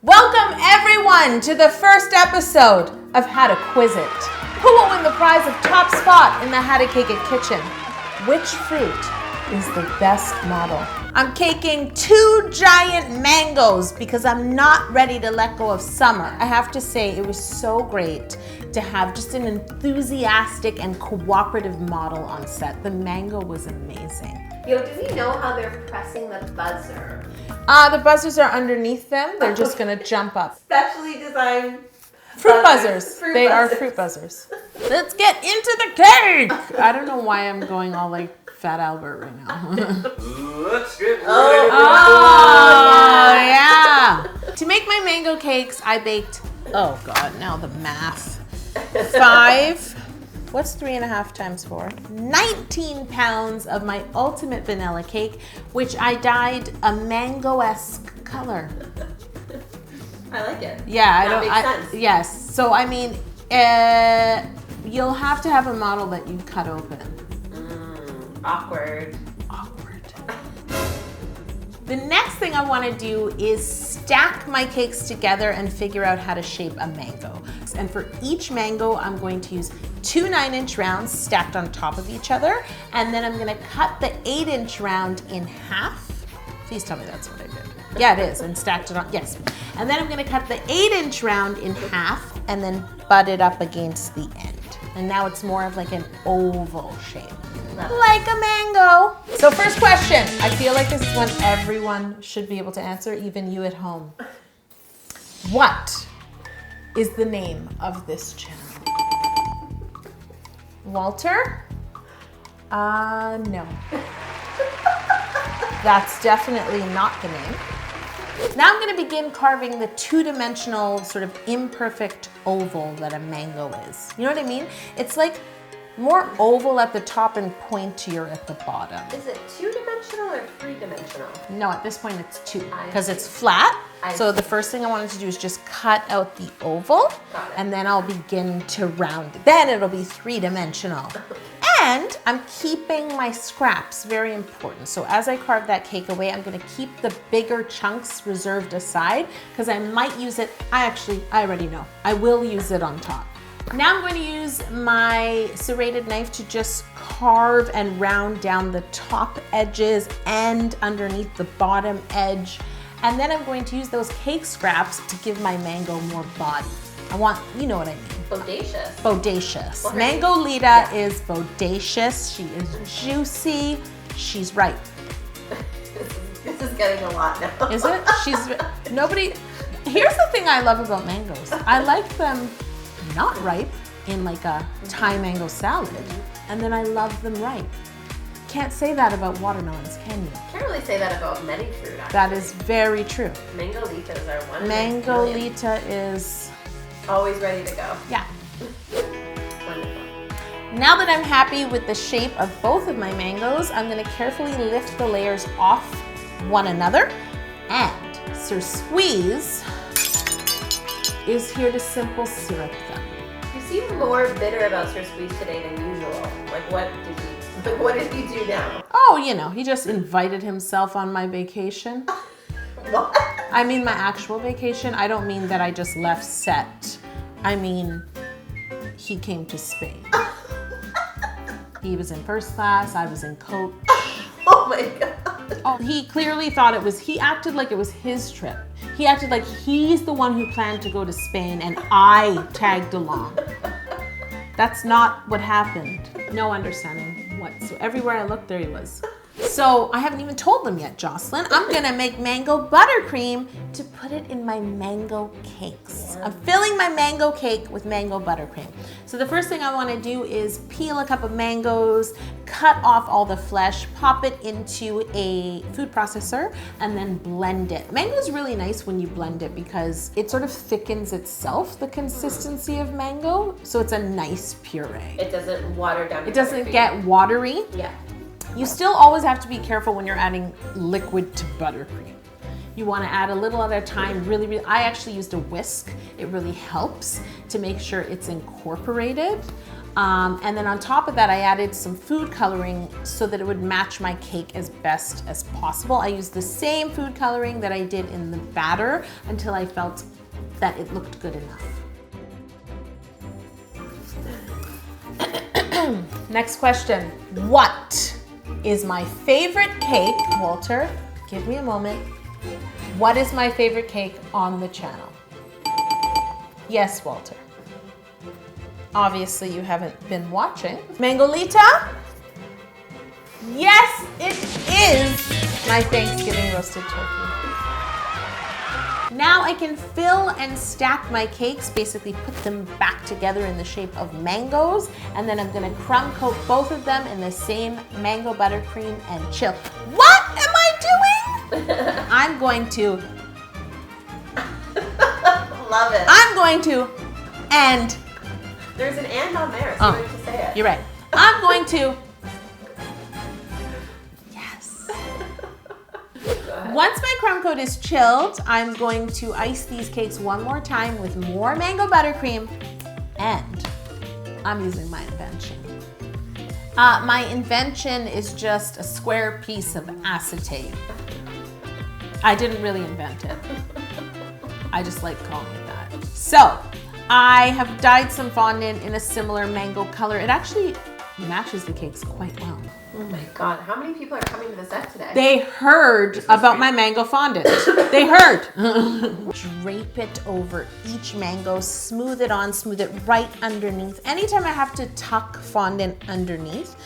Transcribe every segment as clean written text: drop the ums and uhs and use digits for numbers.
Welcome everyone to the first episode of How to Quiz It. Who will win the prize of top spot in the How to Cake It kitchen? Which fruit is the best model? I'm caking 2 giant mangoes because I'm not ready to let go of summer. I have to say it was so great to have just an enthusiastic and cooperative model on set. The mango was amazing. Yo, do we know how they're pressing the buzzer? The buzzers are underneath them. They're just gonna jump up. Specially designed fruit buzzers. They are fruit buzzers. Let's get into the cake. I don't know why I'm going all like Fat Albert right now. Let's get ready. Oh yeah. To make my mango cakes, I baked, oh God, now the math. 5, what's 3.5 times 4? 19 pounds of my ultimate vanilla cake, which I dyed a mango-esque color. I like it. Yeah, That makes sense. Yes. So I mean, you'll have to have a model that you cut open. Awkward. The next thing I want to do is stack my cakes together and figure out how to shape a mango. And for each mango, I'm going to use 2 9-inch rounds stacked on top of each other. And then I'm going to cut the 8-inch round in half. Please tell me that's what I did. Yeah, it is. And stacked it on, yes. And then I'm going to cut the 8-inch round in half and then butt it up against the end. And now it's more of like an oval shape. Like a mango. So first question. I feel like this is one everyone should be able to answer, even you at home. What is the name of this channel? Walter? No. That's definitely not the name. Now I'm going to begin carving the 2-dimensional sort of imperfect oval that a mango is. You know what I mean? It's like more oval at the top and pointier at the bottom. Is it 2-dimensional or 3-dimensional? No, at this point it's 2 because it's flat. So the first thing I wanted to do is just cut out the oval and then I'll begin to round it. Then it'll be 3-dimensional. And I'm keeping my scraps, very important. So as I carve that cake away, I'm gonna keep the bigger chunks reserved aside because I might use it, I already know. I will use it on top. Now I'm going to use my serrated knife to just carve and round down the top edges and underneath the bottom edge. And then I'm going to use those cake scraps to give my mango more body. I want, you know what I mean. Bodacious. Bodacious. Okay. Mango Lita is bodacious. She is juicy. She's ripe. This is getting a lot now. Is it? Here's the thing I love about mangoes. I like them not ripe in like a Thai mango salad, and then I love them ripe. Can't say that about watermelons, can you? Can't really say that about many fruit, actually. That is very true. Mangolitas are one. Mango Lita is always ready to go. Yeah. Wonderful. Now that I'm happy with the shape of both of my mangoes, I'm going to carefully lift the layers off one another, and Sir Squeeze is here to simple syrup them. You seem more bitter about Sir Squeeze today than usual. Like what did he do now? Oh, you know, he just invited himself on my vacation. What? I mean my actual vacation. I don't mean that I just left set. I mean, he came to Spain. He was in first class, I was in coach. Oh my God. Oh, he clearly thought he acted like it was his trip. He acted like he's the one who planned to go to Spain and I tagged along. That's not what happened. No understanding whatsoever. Everywhere I looked, there he was. So I haven't even told them yet, Jocelyn. I'm gonna make mango buttercream to put it in my mango cakes. I'm filling my mango cake with mango buttercream. So the first thing I wanna do is peel a cup of mangoes, cut off all the flesh, pop it into a food processor, and then blend it. Mango is really nice when you blend it because it sort of thickens itself, the consistency of mango, so it's a nice puree. It doesn't water down. It doesn't get watery. Yeah. You still always have to be careful when you're adding liquid to buttercream. You want to add a little at a time, really, I actually used a whisk. It really helps to make sure it's incorporated. And then on top of that, I added some food coloring so that it would match my cake as best as possible. I used the same food coloring that I did in the batter until I felt that it looked good enough. Next question. What is my favorite cake? Walter, give me a moment. What is my favorite cake on the channel? Yes, Walter. Obviously, you haven't been watching. Mangolita? Yes, it is my Thanksgiving roasted turkey. Now I can fill and stack my cakes, basically put them back together in the shape of mangoes, and then I'm gonna crumb coat both of them in the same mango buttercream and chill. What am I doing? I'm going to... Love it. I'm going to end... There's an and on there, so you have to say it. You're right. I'm going to... Yes. Once my crumb coat is chilled, I'm going to ice these cakes one more time with more mango buttercream, and I'm using my invention. My invention is just a square piece of acetate. I didn't really invent it. I just like calling it that. So, I have dyed some fondant in a similar mango color. It actually matches the cakes quite well. Oh my God, how many people are coming to the set today? They heard about my mango fondant. They heard. Drape it over each mango, smooth it on, smooth it right underneath. Anytime I have to tuck fondant underneath,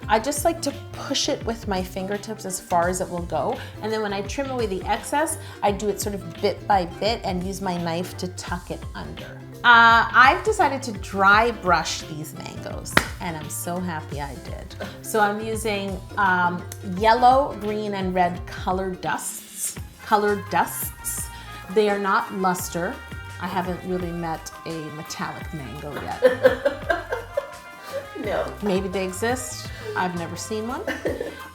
I just like to push it with my fingertips as far as it will go. And then when I trim away the excess, I do it sort of bit by bit and use my knife to tuck it under. I've decided to dry brush these mangoes, and I'm so happy I did. So I'm using yellow, green, and red colored dusts. They are not luster. I haven't really met a metallic mango yet. No. Maybe they exist. I've never seen one.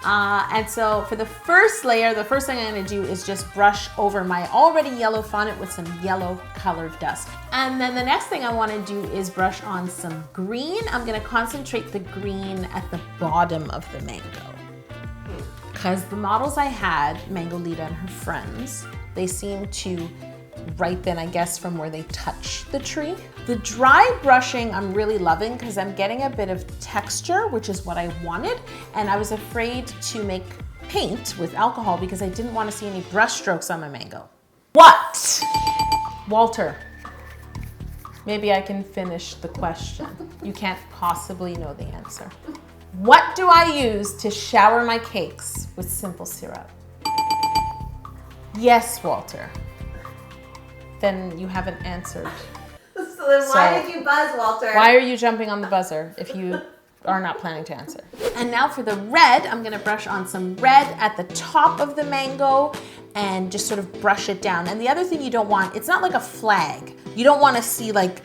And so for the first layer, the first thing I'm gonna do is just brush over my already yellow fondant with some yellow colored dust. And then the next thing I wanna do is brush on some green. I'm gonna concentrate the green at the bottom of the mango. Because the models I had, Mangolita and her friends, they seem to ripen, I guess, from where they touch the tree. The dry brushing I'm really loving because I'm getting a bit of texture, which is what I wanted, and I was afraid to make paint with alcohol because I didn't want to see any brush strokes on my mango. What? Walter, maybe I can finish the question. You can't possibly know the answer. What do I use to shower my cakes with simple syrup? Yes, Walter. Then you haven't answered. So then why did you buzz, Walter? Why are you jumping on the buzzer if you are not planning to answer? And now for the red, I'm gonna brush on some red at the top of the mango and just sort of brush it down. And the other thing you don't want, it's not like a flag. You don't wanna see like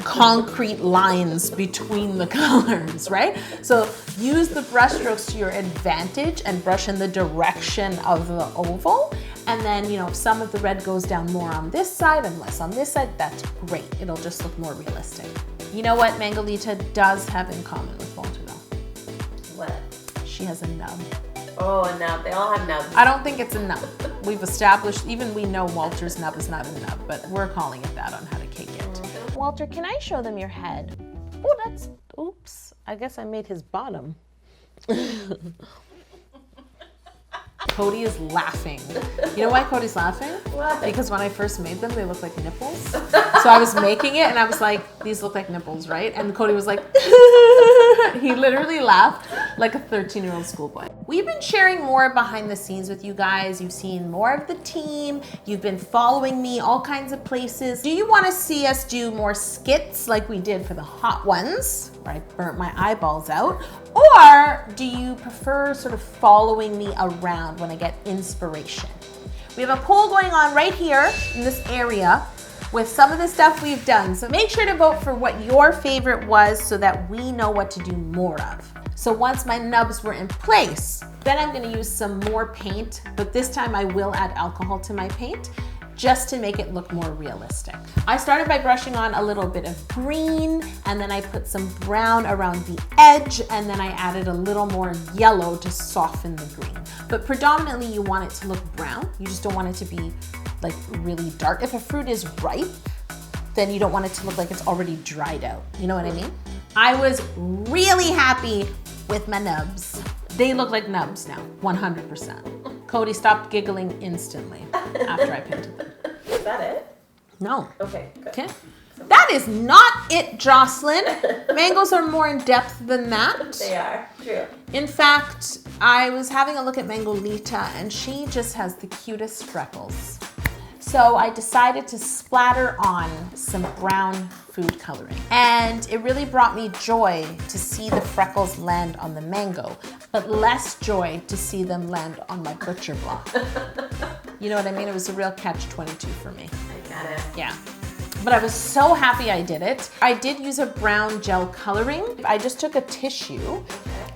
concrete lines between the colors, right? So use the brush strokes to your advantage and brush in the direction of the oval. And then, you know, if some of the red goes down more on this side and less on this side, that's great. It'll just look more realistic. You know what Mangolita does have in common with Walter though? What? She has a nub. Oh, a nub. They all have nubs. I don't think it's a nub. We've established, even we know Walter's nub is not a nub, but we're calling it that on How to Cake It. Walter, can I show them your head? Oh, oops. I guess I made his bottom. Cody is laughing. You know why Cody's laughing? Why? Because when I first made them, they looked like nipples. So I was making it and I was like, these look like nipples, right? And Cody was like, he literally laughed like a 13-year-old schoolboy. We've been sharing more behind the scenes with you guys. You've seen more of the team. You've been following me all kinds of places. Do you want to see us do more skits like we did for the hot ones, where I burnt my eyeballs out? Or do you prefer sort of following me around when I get inspiration? We have a poll going on right here in this area with some of the stuff we've done. So make sure to vote for what your favorite was so that we know what to do more of. So once my nubs were in place, then I'm gonna use some more paint, but this time I will add alcohol to my paint just to make it look more realistic. I started by brushing on a little bit of green, and then I put some brown around the edge, and then I added a little more yellow to soften the green. But predominantly you want it to look brown. You just don't want it to be like really dark. If a fruit is ripe, then you don't want it to look like it's already dried out. You know what I mean? I was really happy with my nubs. They look like nubs now, 100%. Cody stopped giggling instantly after I painted them. Is that it? No. Okay, good. Okay. That is not it, Jocelyn. Mangoes are more in depth than that. They are, true. In fact, I was having a look at Mangolita and she just has the cutest freckles. So I decided to splatter on some brown food coloring. And it really brought me joy to see the freckles land on the mango, but less joy to see them land on my butcher block. You know what I mean? It was a real catch-22 for me. I got it. Yeah. But I was so happy I did it. I did use a brown gel coloring. I just took a tissue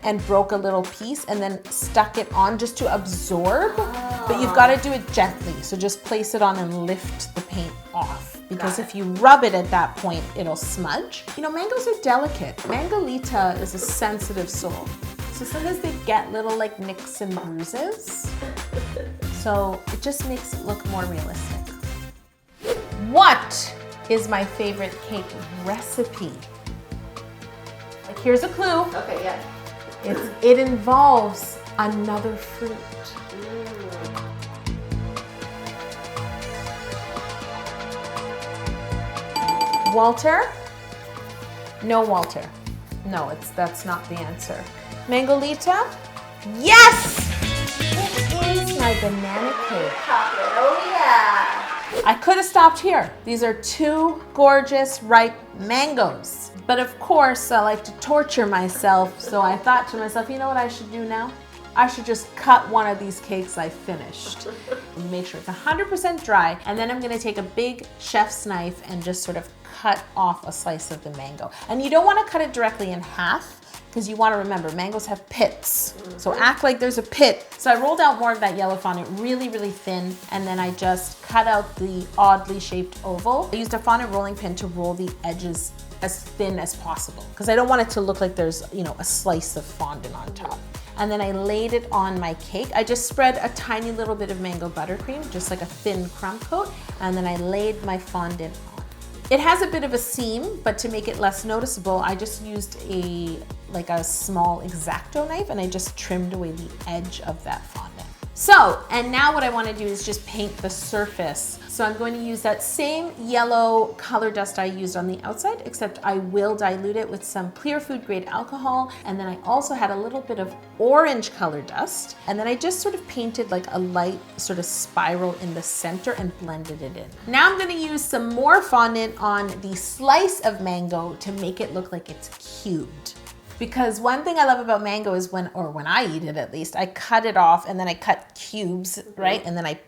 and broke a little piece and then stuck it on just to absorb. But you've got to do it gently. So just place it on and lift the paint off. Because if you rub it at that point, it'll smudge. You know, mangoes are delicate. Mangolita is a sensitive soul. So sometimes they get little like nicks and bruises. So it just makes it look more realistic. What is my favorite cake recipe? Like, here's a clue. Okay, yeah. It involves another fruit. Walter? No, Walter. No, that's not the answer. Mangolita? Yes! It is my banana cake. Chocolate, oh yeah. I could have stopped here. These are two gorgeous ripe mangoes. But of course, I like to torture myself, so I thought to myself, you know what I should do now? I should just cut one of these cakes I finished. Make sure it's 100% dry, and then I'm gonna take a big chef's knife and just sort of cut off a slice of the mango. And you don't wanna cut it directly in half, because you want to remember, mangoes have pits. So act like there's a pit. So I rolled out more of that yellow fondant really, really thin, and then I just cut out the oddly shaped oval. I used a fondant rolling pin to roll the edges as thin as possible, because I don't want it to look like there's, you know, a slice of fondant on top. And then I laid it on my cake. I just spread a tiny little bit of mango buttercream, just like a thin crumb coat, and then I laid my fondant on. It has a bit of a seam, but to make it less noticeable, I just used a small X-Acto knife and I just trimmed away the edge of that fondant. So, and now what I want to do is just paint the surface. So I'm going to use that same yellow color dust I used on the outside, except I will dilute it with some clear food grade alcohol. And then I also had a little bit of orange color dust. And then I just sort of painted like a light sort of spiral in the center and blended it in. Now I'm going to use some more fondant on the slice of mango to make it look like it's cubed. Because one thing I love about mango is when I eat it at least, I cut it off and then I cut cubes, right? And then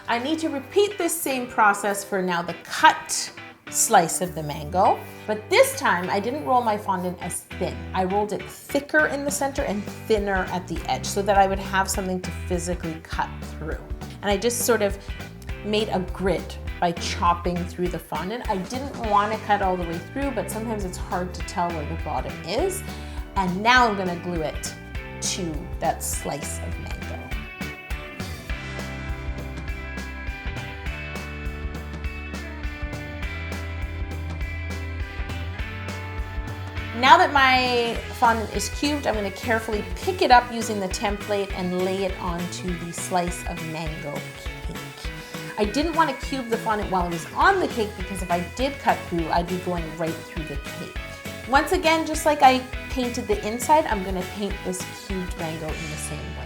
I need to repeat this same process for now the cut slice of the mango. But this time I didn't roll my fondant as thin. I rolled it thicker in the center and thinner at the edge so that I would have something to physically cut through. And I just sort of made a grid by chopping through the fondant. I didn't want to cut all the way through, but sometimes it's hard to tell where the bottom is. And now I'm gonna glue it to that slice of mango. Now that my fondant is cubed, I'm gonna carefully pick it up using the template and lay it onto the slice of mango cake. I didn't want to cube the fondant while it was on the cake because if I did cut through, I'd be going right through the cake. Once again, just like I painted the inside, I'm gonna paint this cubed mango in the same way.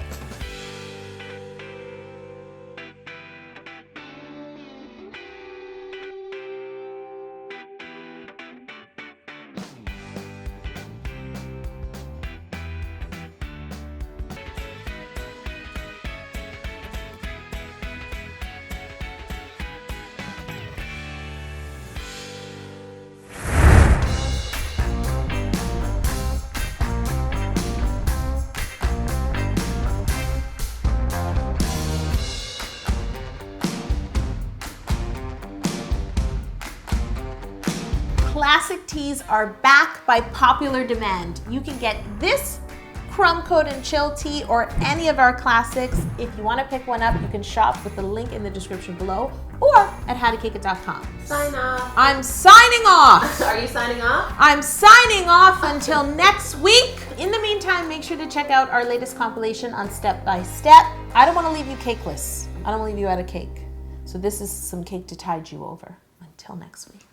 classic teas are back by popular demand. You can get this crumb coat and chill tea or any of our classics. If you want to pick one up, you can shop with the link in the description below or at howtocake.com. Sign off. I'm signing off. Are you signing off? I'm signing off until next week. In the meantime, make sure to check out our latest compilation on step by step. I don't want to leave you cakeless. I don't want to leave you out of cake. So this is some cake to tide you over. Until next week.